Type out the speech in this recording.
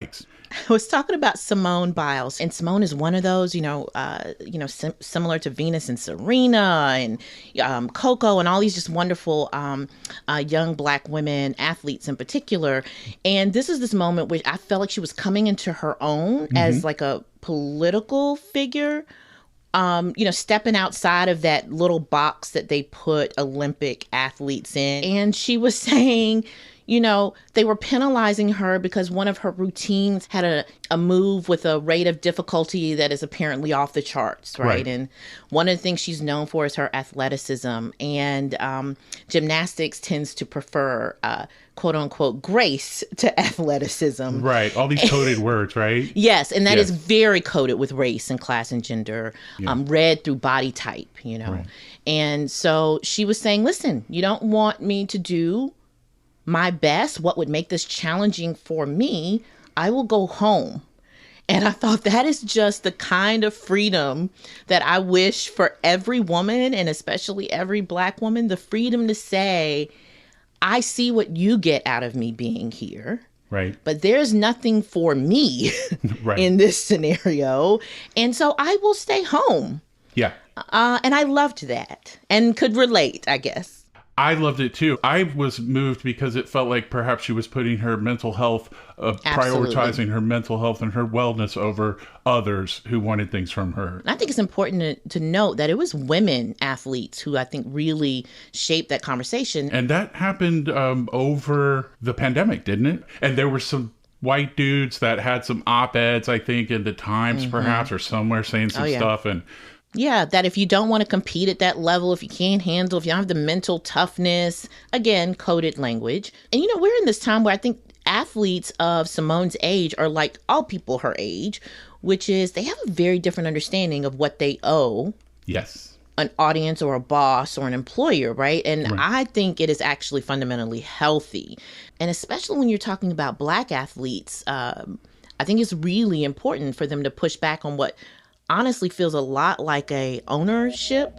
I was talking about Simone Biles, and Simone is one of those, similar to Venus and Serena and Coco and all these just wonderful young Black women athletes in particular. And this is this moment where I felt like she was coming into her own as like a political figure. Stepping outside of that little box that they put Olympic athletes in. And she was saying, they were penalizing her because one of her routines had a move with a rate of difficulty that is apparently off the charts, right? And one of the things she's known for is her athleticism. And gymnastics tends to prefer quote unquote grace to athleticism. Right. All these coded words, right? Yes. And that is very coded with race and class and gender, read through body type, Right. And so she was saying, listen, you don't want me to do my best, what would make this challenging for me, I will go home. And I thought that is just the kind of freedom that I wish for every woman, and especially every Black woman, the freedom to say, I see what you get out of me being here. Right. But there's nothing for me in this scenario. And so I will stay home. Yeah. And I loved that and could relate, I guess. I loved it too. I was moved because it felt like perhaps she was putting her mental health, prioritizing her mental health and her wellness over others who wanted things from her. I think it's important to note that it was women athletes who I think really shaped that conversation. And that happened over the pandemic, didn't it? And there were some white dudes that had some op-eds, I think, in the Times perhaps, or somewhere saying some stuff. And yeah, that if you don't want to compete at that level, if you can't handle, if you don't have the mental toughness, again, coded language. And, we're in this time where I think athletes of Simone's age are like all people her age, which is they have a very different understanding of what they owe. Yes. An audience or a boss or an employer, right? And I think it is actually fundamentally healthy. And especially when you're talking about Black athletes, I think it's really important for them to push back on what honestly feels a lot like a ownership